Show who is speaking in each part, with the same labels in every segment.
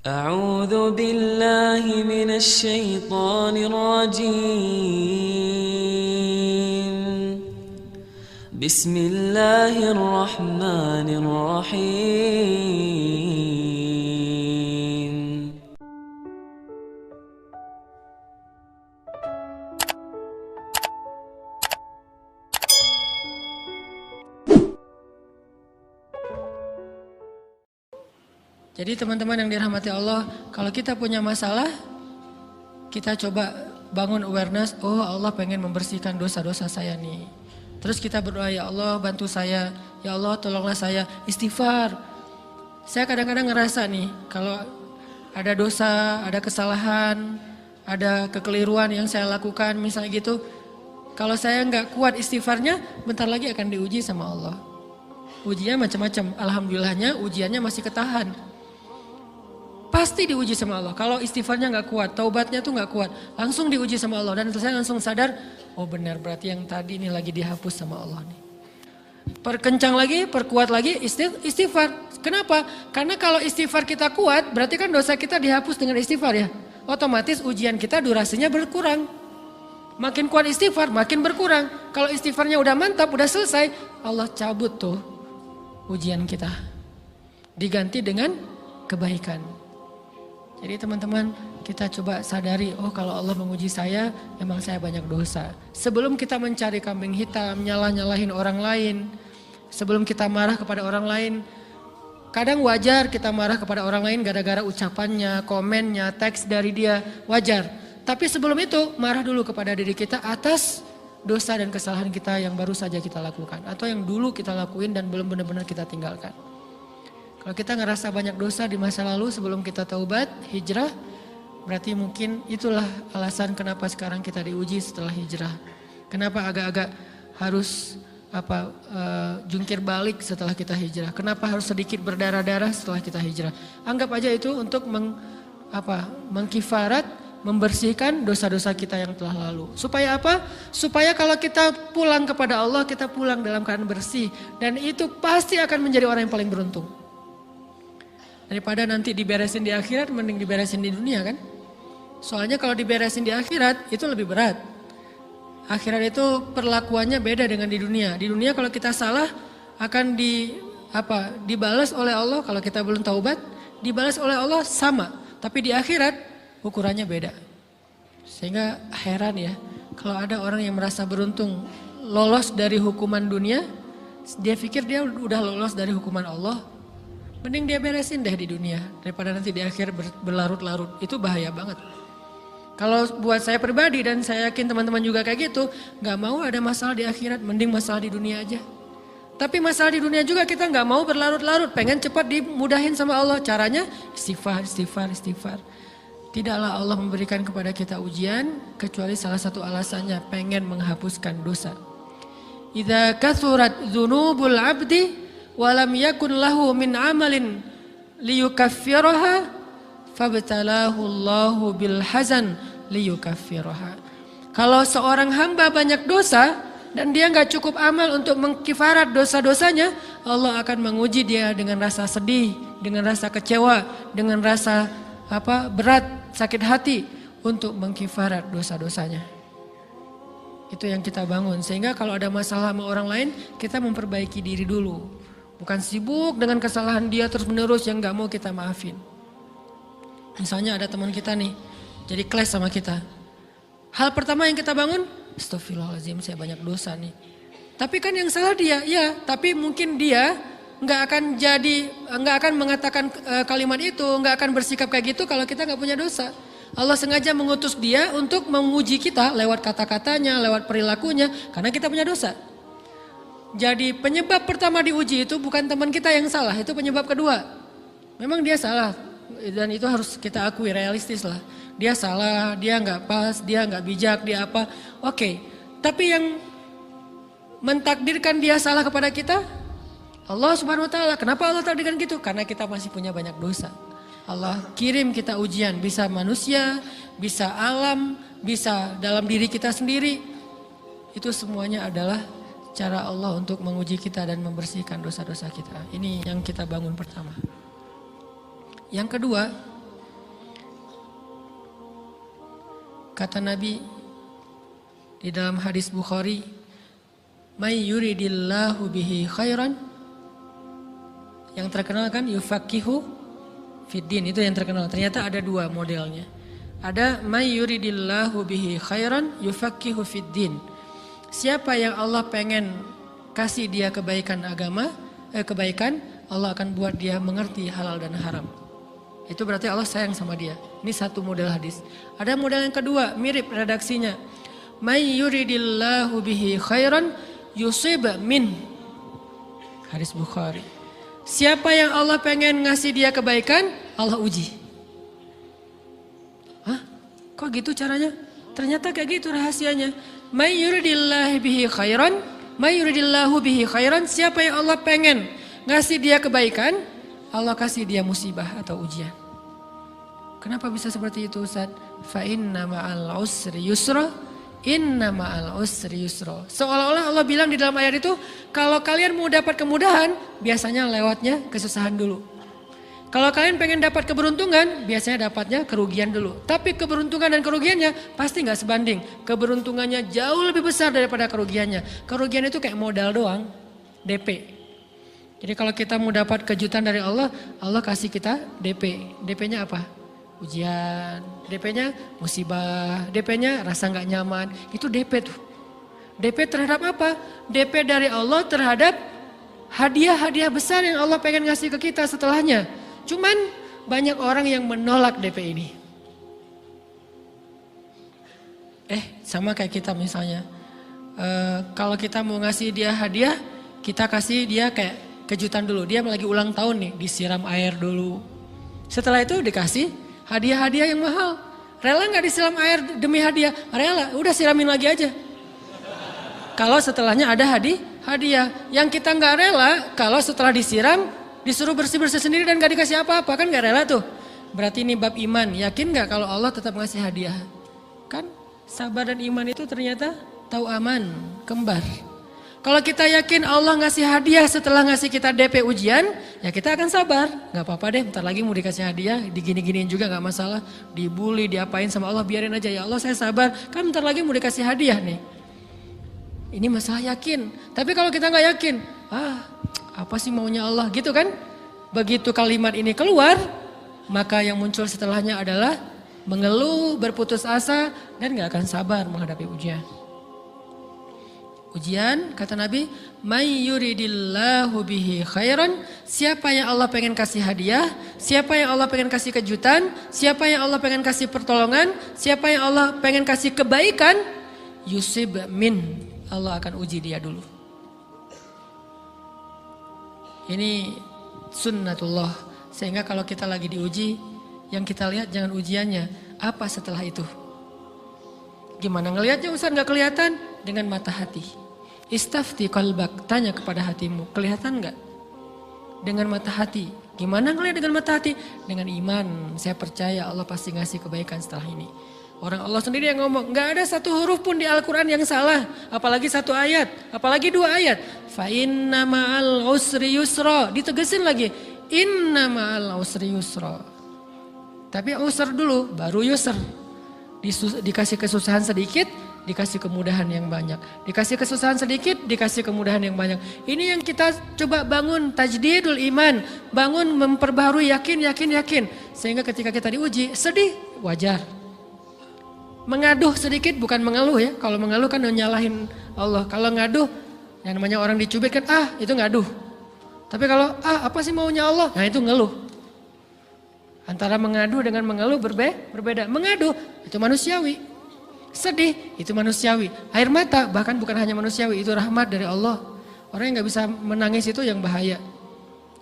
Speaker 1: أعوذ بالله من الشيطان الرجيم. بسم الله الرحمن الرحيم.
Speaker 2: Jadi teman-teman yang dirahmati Allah, kalau kita punya masalah, kita coba bangun awareness, oh Allah pengen membersihkan dosa-dosa saya nih. Terus kita berdoa, ya Allah bantu saya, ya Allah tolonglah saya, istighfar. Saya kadang-kadang ngerasa nih, kalau ada dosa, ada kesalahan, ada kekeliruan yang saya lakukan misalnya gitu, kalau saya nggak kuat istighfarnya, bentar lagi akan diuji sama Allah. Ujiannya macam-macam, alhamdulillahnya ujiannya masih ketahan. Pasti diuji sama Allah. Kalau istighfarnya nggak kuat, taubatnya tuh nggak kuat, langsung diuji sama Allah. Dan saya langsung sadar, oh benar berarti yang tadi ini lagi dihapus sama Allah nih. Perkencang lagi, perkuat lagi istighfar. Kenapa? Karena kalau istighfar kita kuat, berarti kan dosa kita dihapus dengan istighfar ya. Otomatis ujian kita durasinya berkurang. Makin kuat istighfar, makin berkurang. Kalau istighfarnya udah mantap, udah selesai, Allah cabut tuh ujian kita. Diganti dengan kebaikan. Jadi teman-teman, kita coba sadari, oh kalau Allah menguji saya, memang saya banyak dosa. Sebelum kita mencari kambing hitam, nyalahin orang lain, sebelum kita marah kepada orang lain, kadang wajar kita marah kepada orang lain gara-gara ucapannya, komennya, teks dari dia, wajar. Tapi sebelum itu, marah dulu kepada diri kita atas dosa dan kesalahan kita yang baru saja kita lakukan. Atau yang dulu kita lakuin dan belum benar-benar kita tinggalkan. Kalau kita ngerasa banyak dosa di masa lalu sebelum kita taubat, hijrah, berarti mungkin itulah alasan kenapa sekarang kita diuji setelah hijrah. Kenapa agak-agak harus jungkir balik setelah kita hijrah. Kenapa harus sedikit berdarah-darah setelah kita hijrah. Anggap aja itu untuk mengkifarat, membersihkan dosa-dosa kita yang telah lalu. Supaya apa? Supaya kalau kita pulang kepada Allah, kita pulang dalam keadaan bersih. Dan itu pasti akan menjadi orang yang paling beruntung. Daripada nanti diberesin di akhirat, mending diberesin di dunia kan. Soalnya kalau diberesin di akhirat itu lebih berat. Akhirat itu perlakuannya beda dengan di dunia. Di dunia kalau kita salah akan dibalas oleh Allah. Kalau kita belum taubat, dibalas oleh Allah sama. Tapi di akhirat ukurannya beda. Sehingga heran ya, kalau ada orang yang merasa beruntung lolos dari hukuman dunia, dia pikir dia udah lolos dari hukuman Allah. Mending dia beresin deh di dunia daripada nanti di akhir berlarut-larut. Itu bahaya banget. Kalau buat saya pribadi dan saya yakin teman-teman juga kayak gitu, gak mau ada masalah di akhirat, mending masalah di dunia aja. Tapi masalah di dunia juga kita gak mau berlarut-larut, pengen cepat dimudahin sama Allah. Caranya istighfar. Tidaklah Allah memberikan kepada kita ujian kecuali salah satu alasannya pengen menghapuskan dosa. Idza kathurat dzunubul 'abdi walam yakun lahu min amalin liyukaffiraha fabtalahu Allahu bil hazan liyukaffiraha. Kalau seorang hamba banyak dosa dan dia nggak cukup amal untuk mengkifarat dosa-dosanya, Allah akan menguji dia dengan rasa sedih, dengan rasa kecewa, dengan rasa berat, sakit hati untuk mengkifarat dosa-dosanya. Itu yang kita bangun, sehingga kalau ada masalah sama orang lain, kita memperbaiki diri dulu. Bukan sibuk dengan kesalahan dia terus menerus yang gak mau kita maafin. Misalnya ada teman kita nih, jadi clash sama kita. Hal pertama yang kita bangun, astagfirullahaladzim saya banyak dosa nih. Tapi kan yang salah dia, ya tapi mungkin dia gak akan mengatakan kalimat itu, gak akan bersikap kayak gitu kalau kita gak punya dosa. Allah sengaja mengutus dia untuk menguji kita lewat kata-katanya, lewat perilakunya, karena kita punya dosa. Jadi penyebab pertama diuji itu bukan teman kita yang salah, itu penyebab kedua. Memang dia salah dan itu harus kita akui, realistis lah. Dia salah, dia nggak pas, dia nggak bijak, dia apa. Oke, tapi yang mentakdirkan dia salah kepada kita, Allah Subhanahu Wa Taala. Kenapa Allah takdirkan gitu? Karena kita masih punya banyak dosa. Allah kirim kita ujian, bisa manusia, bisa alam, bisa dalam diri kita sendiri. Itu semuanya adalah cara Allah untuk menguji kita dan membersihkan dosa-dosa kita. Ini yang kita bangun pertama. Yang kedua, Kata Nabi di dalam hadis Bukhari, "May yuridillahu bihi khairan." Yang terkenal kan yufaqihu fiddin, itu yang terkenal. Ternyata ada dua modelnya. Ada may yuridillahu bihi khairan yufaqihu fiddin. Siapa yang Allah pengen kasih dia kebaikan kebaikan, Allah akan buat dia mengerti halal dan haram. Itu berarti Allah sayang sama dia. Ini satu model hadis. Ada model yang kedua, mirip redaksinya. May yuridillahu bihi khairan yusib min. Hadis Bukhari. Siapa yang Allah pengen ngasih dia kebaikan, Allah uji. Hah? Kok gitu caranya? Ternyata kayak gitu rahasianya. May yuridillahu bihi khairan, may yuridillahu bihi khairan. Siapa yang Allah pengen ngasih dia kebaikan, Allah kasih dia musibah atau ujian. Kenapa bisa seperti itu, Ustaz? Fa inna ma'al usri yusra, inna ma'al usri yusra. Seolah-olah Allah bilang di dalam ayat itu, kalau kalian mau dapat kemudahan, biasanya lewatnya kesusahan dulu. Kalau kalian pengen dapat keberuntungan, biasanya dapatnya kerugian dulu. Tapi keberuntungan dan kerugiannya pasti nggak sebanding. Keberuntungannya jauh lebih besar daripada kerugiannya. Kerugian itu kayak modal doang, DP. Jadi kalau kita mau dapat kejutan dari Allah, Allah kasih kita DP. DP-nya apa? Ujian. DP-nya musibah. DP-nya rasa nggak nyaman. Itu DP tuh. DP terhadap apa? DP dari Allah terhadap hadiah-hadiah besar yang Allah pengen ngasih ke kita setelahnya. Cuman banyak orang yang menolak DP ini. Sama kayak kita misalnya. Kalau kita mau ngasih dia hadiah, kita kasih dia kayak kejutan dulu. Dia lagi ulang tahun nih, disiram air dulu. Setelah itu dikasih hadiah-hadiah yang mahal. Rela gak disiram air demi hadiah? Rela, udah siramin lagi aja. Kalau setelahnya ada hadiah. Yang kita gak rela, kalau setelah disiram, disuruh bersih-bersih sendiri dan gak dikasih apa-apa. Kan gak rela tuh. Berarti ini bab iman. Yakin gak kalau Allah tetap ngasih hadiah? Kan sabar dan iman itu ternyata tahu aman, kembar. Kalau kita yakin Allah ngasih hadiah setelah ngasih kita DP ujian, ya kita akan sabar. Gak apa-apa deh, bentar lagi mau dikasih hadiah, digini-giniin juga gak masalah. Dibully, diapain sama Allah, biarin aja. Ya Allah saya sabar, kan bentar lagi mau dikasih hadiah nih. Ini masalah yakin. Tapi kalau kita gak yakin, apa sih maunya Allah gitu kan. Begitu kalimat ini keluar, maka yang muncul setelahnya adalah mengeluh, berputus asa, dan gak akan sabar menghadapi ujian. Ujian, kata Nabi, may yuridillahu bihi khairan. Siapa yang Allah pengen kasih hadiah, siapa yang Allah pengen kasih kejutan, siapa yang Allah pengen kasih pertolongan, siapa yang Allah pengen kasih kebaikan, yusib min. Allah akan uji dia dulu. Ini sunnatullah. Sehingga kalau kita lagi diuji, yang kita lihat jangan ujiannya, apa setelah itu. Gimana ngelihatnya Ustaz gak kelihatan? Dengan mata hati. Istafti qalbak, tanya kepada hatimu, kelihatan enggak? Dengan mata hati. Gimana ngelihat dengan mata hati? Dengan iman, saya percaya Allah pasti ngasih kebaikan setelah ini. Orang Allah sendiri yang ngomong, enggak ada satu huruf pun di Al-Quran yang salah. Apalagi satu ayat, apalagi dua ayat. Fa inna ma'al usri yusra, ditegesin lagi. Inna ma'al usri yusra. Tapi usr dulu, baru yusr. Dikasih kesusahan sedikit, dikasih kemudahan yang banyak. Dikasih kesusahan sedikit, dikasih kemudahan yang banyak. Ini yang kita coba bangun tajdidul iman. Bangun memperbaharui yakin. Sehingga ketika kita diuji, sedih, wajar. Mengaduh sedikit bukan mengeluh ya. Kalau mengeluh kan nyalahin Allah. Kalau ngaduh, yang namanya orang dicubit kan, itu ngaduh. Tapi kalau, apa sih maunya Allah? Nah itu ngeluh. Antara mengadu dengan mengeluh berbeda. Mengadu, itu manusiawi. Sedih, itu manusiawi. Air mata bahkan bukan hanya manusiawi, itu rahmat dari Allah. Orang yang gak bisa menangis itu yang bahaya.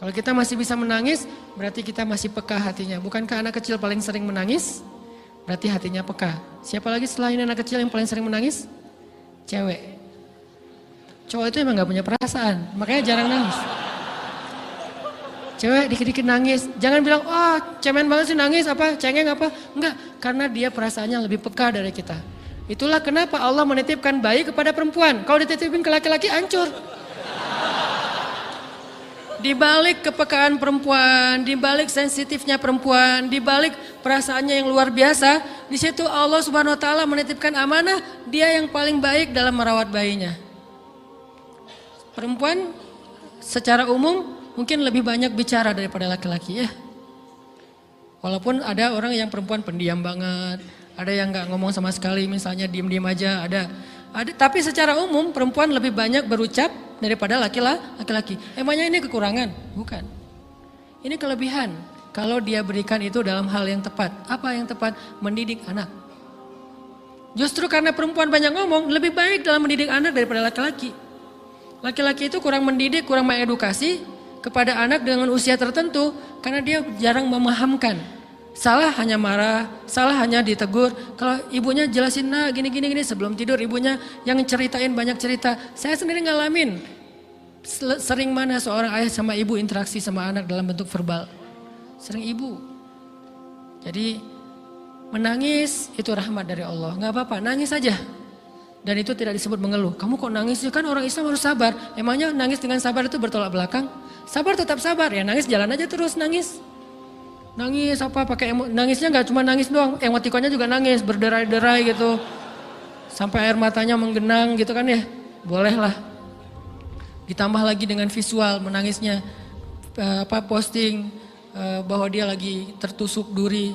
Speaker 2: Kalau kita masih bisa menangis, berarti kita masih peka hatinya. Bukankah anak kecil paling sering menangis? Berarti hatinya peka. Siapa lagi selain anak kecil yang paling sering menangis? Cewek. Cowok itu emang gak punya perasaan, makanya jarang nangis. Cewek dikit-dikit nangis, jangan bilang, cemen banget sih nangis, cengeng apa. Enggak, karena dia perasaannya lebih peka dari kita. Itulah kenapa Allah menitipkan bayi kepada perempuan. Kalau dititipin ke laki-laki hancur. Di balik kepekaan perempuan, di balik sensitifnya perempuan, di balik perasaannya yang luar biasa, di situ Allah Subhanahu wa taala menitipkan amanah, dia yang paling baik dalam merawat bayinya. Perempuan secara umum mungkin lebih banyak bicara daripada laki-laki ya. Walaupun ada orang yang perempuan pendiam banget, ada yang nggak ngomong sama sekali, misalnya diem-diem aja, ada. Tapi secara umum perempuan lebih banyak berucap daripada laki-laki. Emangnya ini kekurangan? Bukan. Ini kelebihan. Kalau dia berikan itu dalam hal yang tepat. Apa yang tepat? Mendidik anak. Justru karena perempuan banyak ngomong, lebih baik dalam mendidik anak daripada laki-laki. Laki-laki itu kurang mendidik, kurang mengedukasi kepada anak dengan usia tertentu karena dia jarang memahamkan. Salah hanya marah, salah hanya ditegur. Kalau ibunya jelasin nah gini sebelum tidur ibunya yang ceritain banyak cerita. Saya sendiri ngalamin sering mana seorang ayah sama ibu interaksi sama anak dalam bentuk verbal. Sering ibu. Jadi menangis itu rahmat dari Allah. Gak apa-apa, nangis saja. Dan itu tidak disebut mengeluh. Kamu kok nangis? Kan orang Islam harus sabar. Emangnya nangis dengan sabar itu bertolak belakang? Sabar tetap sabar. Ya nangis jalan aja terus nangis. Nangis apa pakai nangisnya nggak cuma nangis doang, emotikonnya juga nangis, berderai-derai gitu. Sampai air matanya menggenang gitu kan ya. Boleh lah. Ditambah lagi dengan visual menangisnya posting bahwa dia lagi tertusuk duri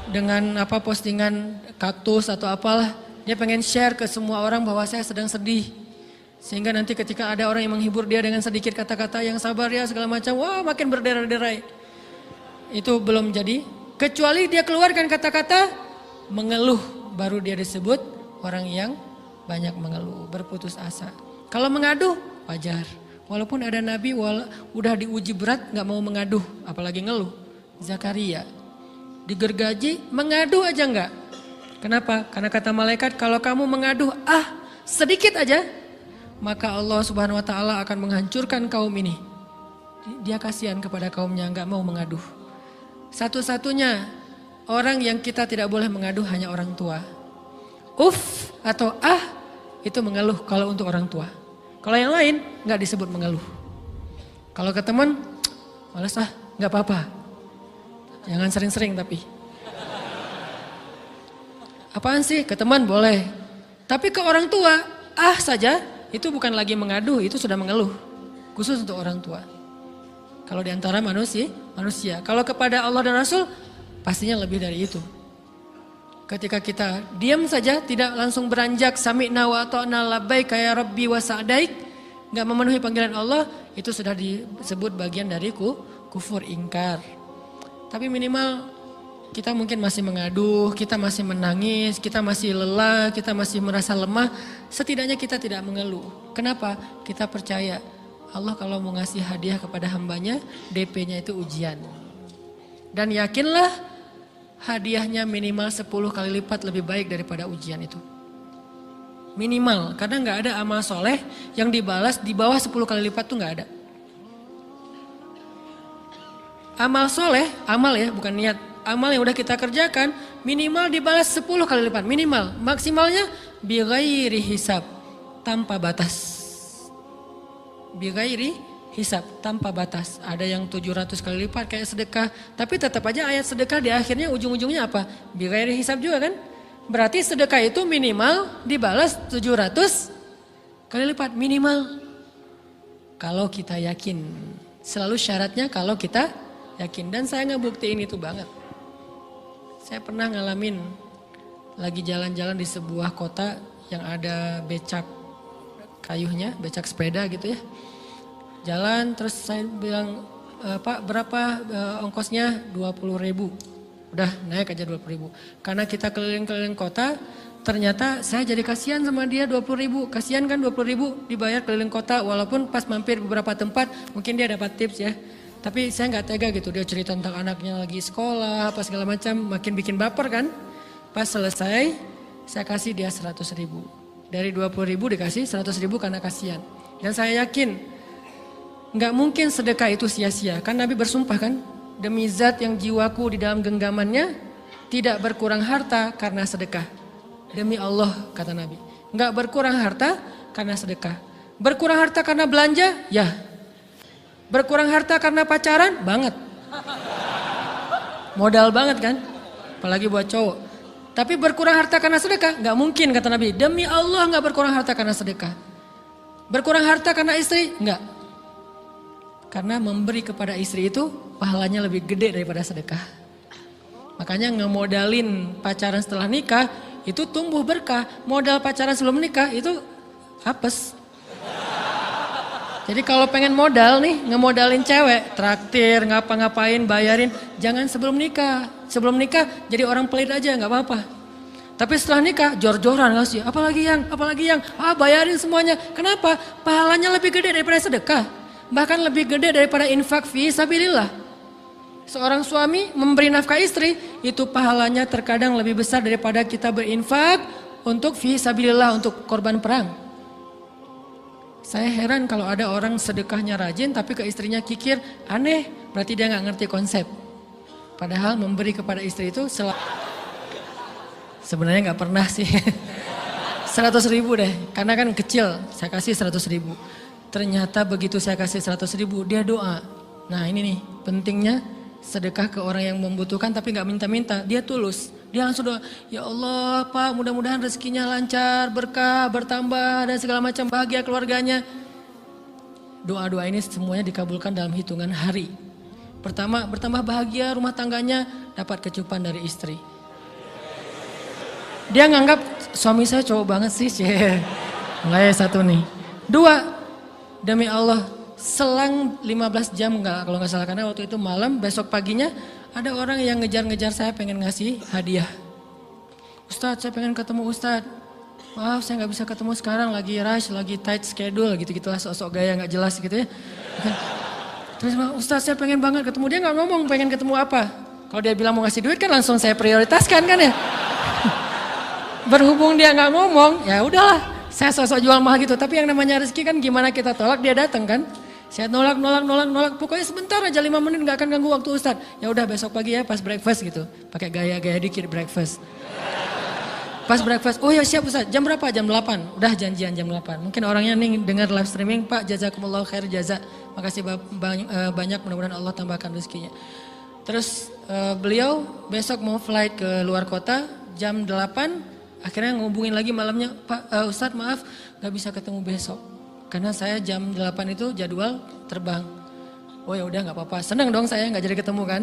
Speaker 2: dengan postingan kaktus atau apalah. Dia pengen share ke semua orang bahwa saya sedang sedih. Sehingga nanti ketika ada orang yang menghibur dia dengan sedikit kata-kata yang sabar ya segala macam, wah makin berderai-derai. Itu belum jadi, kecuali dia keluarkan kata-kata mengeluh, baru dia disebut orang yang banyak mengeluh, berputus asa. Kalau mengaduh wajar, walaupun ada nabi udah diuji berat gak mau mengaduh, apalagi ngeluh. Zakaria digergaji mengadu aja enggak. Kenapa? Karena kata malaikat kalau kamu mengaduh sedikit aja, maka Allah Subhanahu wa taala akan menghancurkan kaum ini. Dia kasihan kepada kaumnya, enggak mau mengaduh. Satu-satunya orang yang kita tidak boleh mengaduh hanya orang tua. Atau itu mengeluh kalau untuk orang tua. Kalau yang lain enggak disebut mengeluh. Kalau ke teman, malas enggak apa-apa. Jangan sering-sering tapi. Apaan sih? Ke teman boleh. Tapi ke orang tua, saja itu bukan lagi mengadu, itu sudah mengeluh. Khusus untuk orang tua. Kalau di antara manusia. Kalau kepada Allah dan Rasul, pastinya lebih dari itu. Ketika kita diam saja, tidak langsung beranjak sami'na wa ata'na labbaik ya rabbi wa sa'daik, enggak memenuhi panggilan Allah, itu sudah disebut bagian dari kufur ingkar. Tapi minimal kita mungkin masih mengaduh, kita masih menangis, kita masih lelah, kita masih merasa lemah. Setidaknya kita tidak mengeluh. Kenapa? Kita percaya Allah kalau mau ngasih hadiah kepada hambanya, DP-nya itu ujian. Dan yakinlah hadiahnya minimal 10 kali lipat lebih baik daripada ujian itu. Minimal, karena gak ada amal soleh yang dibalas di bawah 10 kali lipat tuh gak ada. Amal soleh, amal ya bukan niat. Amal yang udah kita kerjakan minimal dibalas 10 kali lipat. Minimal, maksimalnya bighairi hisab, tanpa batas. Bighairi hisab, tanpa batas. Ada yang 700 kali lipat kayak sedekah. Tapi tetap aja ayat sedekah di akhirnya ujung-ujungnya apa? Bighairi hisab juga kan? Berarti sedekah itu minimal dibalas 700 kali lipat. Minimal. Kalau kita yakin. Selalu syaratnya kalau kita yakin. Dan saya ngebuktiin itu banget. Saya pernah ngalamin lagi jalan-jalan di sebuah kota yang ada becak kayuhnya, becak sepeda gitu ya. Jalan terus saya bilang, Pak berapa ongkosnya? 20.000. Udah naik aja 20.000. Karena kita keliling-keliling kota, ternyata saya jadi kasihan sama dia 20.000. Kasihan kan 20.000 dibayar keliling kota, walaupun pas mampir beberapa tempat mungkin dia dapat tips ya. Tapi saya nggak tega gitu, dia cerita tentang anaknya lagi sekolah, apa segala macam, makin bikin baper kan. Pas selesai, saya kasih dia 100.000. Dari 20.000 dikasih 100.000 karena kasihan. Dan saya yakin nggak mungkin sedekah itu sia-sia. Kan Nabi bersumpah kan, demi zat yang jiwaku di dalam genggamannya tidak berkurang harta karena sedekah. Demi Allah kata Nabi, nggak berkurang harta karena sedekah. Berkurang harta karena belanja? Ya. Berkurang harta karena pacaran? Banget. Modal banget kan? Apalagi buat cowok. Tapi berkurang harta karena sedekah? Nggak mungkin kata Nabi. Demi Allah nggak berkurang harta karena sedekah. Berkurang harta karena istri? Nggak. Karena memberi kepada istri itu pahalanya lebih gede daripada sedekah. Makanya ngemodalin pacaran setelah nikah itu tumbuh berkah. Modal pacaran sebelum nikah itu apes. Jadi kalau pengen modal nih, ngemodalin cewek, traktir, ngapa-ngapain, bayarin, jangan sebelum nikah. Sebelum nikah jadi orang pelit aja, nggak apa-apa. Tapi setelah nikah, jor-joran ngasih, apalagi yang, bayarin semuanya. Kenapa? Pahalanya lebih gede daripada sedekah. Bahkan lebih gede daripada infak fi sabilillah. Seorang suami memberi nafkah istri, itu pahalanya terkadang lebih besar daripada kita berinfak untuk fi sabilillah, untuk korban perang. Saya heran kalau ada orang sedekahnya rajin tapi ke istrinya kikir, aneh, berarti dia nggak ngerti konsep. Padahal memberi kepada istri itu sebenarnya nggak pernah sih. 100 ribu deh, karena kan kecil, saya kasih 100 ribu. Ternyata begitu saya kasih 100 ribu, dia doa. Nah ini nih, pentingnya sedekah ke orang yang membutuhkan tapi nggak minta-minta, dia tulus. Dia langsung doa, ya Allah Pak mudah-mudahan rezekinya lancar, berkah, bertambah dan segala macam, bahagia keluarganya. Doa-doa ini semuanya dikabulkan dalam hitungan hari. Pertama, bertambah bahagia rumah tangganya, dapat kecupan dari istri. Dia nganggap suami saya cowok banget sih. Mulai satu nih. 2, demi Allah selang 15 jam kalau nggak salah, karena waktu itu malam, besok paginya ada orang yang ngejar-ngejar saya pengen ngasih hadiah. Ustadz, saya pengen ketemu Ustadz. Maaf saya nggak bisa ketemu sekarang, lagi rush, lagi tight schedule gitu-gitulah, sok-sok gaya nggak jelas gitu ya. Terus Ustadz saya pengen banget ketemu, dia nggak ngomong pengen ketemu apa. Kalau dia bilang mau ngasih duit kan langsung saya prioritaskan kan ya. Berhubung dia nggak ngomong, ya udahlah, saya sok-sok jual mahal gitu. Tapi yang namanya rezeki kan gimana kita tolak, dia datang kan. Saya nolak. Pokoknya sebentar aja 5 menit nggak akan ganggu waktu Ustadz. Ya udah besok pagi ya pas breakfast gitu. Pakai gaya-gaya dikit breakfast. Pas breakfast, oh ya siap Ustadz. Jam berapa? Jam 8. Udah janjian jam 8. Mungkin orangnya nih dengar live streaming, Pak jazakumullah khair jaza. Makasih banyak, mudah-mudahan Allah tambahkan rezekinya. Terus beliau besok mau flight ke luar kota jam 8. Akhirnya ngubungin lagi malamnya, Pak Ustadz maaf gak bisa ketemu besok. Karena saya jam 8 itu jadwal terbang. Oh ya udah nggak apa-apa. Seneng dong saya nggak jadi ketemu kan.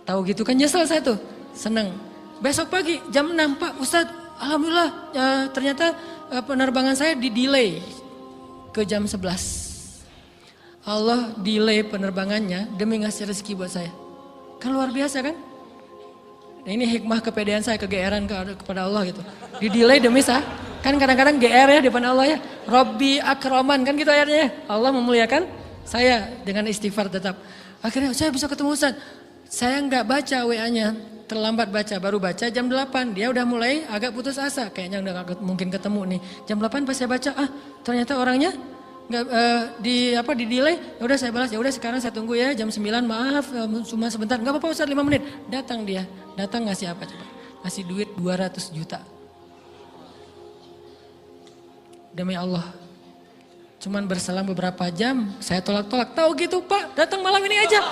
Speaker 2: Tahu gitu kan nyesel saya tuh. Seneng. Besok pagi jam 6 Pak Ustadz. Alhamdulillah ternyata penerbangan saya di-delay ke jam 11. Allah delay penerbangannya demi ngasih rezeki buat saya. Kan luar biasa kan. Nah, ini hikmah kepedean saya, kegeeran kepada Allah gitu. Di-delay demi saya. Kan kadang-kadang GR ya depan Allah ya. Robbi akroman kan gitu ayatnya. Allah memuliakan saya dengan istighfar tetap. Akhirnya saya bisa ketemu Ustaz. Saya nggak baca WA-nya. Terlambat baca, baru baca jam 8. Dia udah mulai agak putus asa. Kayaknya udah gak mungkin ketemu nih. Jam 8 pas saya baca, ternyata orangnya nggak di delay. Ya udah saya balas, ya udah sekarang saya tunggu ya jam 9. Maaf cuma sebentar. Nggak apa-apa Ustaz 5 menit. Datang dia. Datang ngasih apa coba? Ngasih duit 200 juta. Demi Allah, cuman berselang beberapa jam, saya tolak-tolak. Tahu gitu Pak, datang malam ini aja.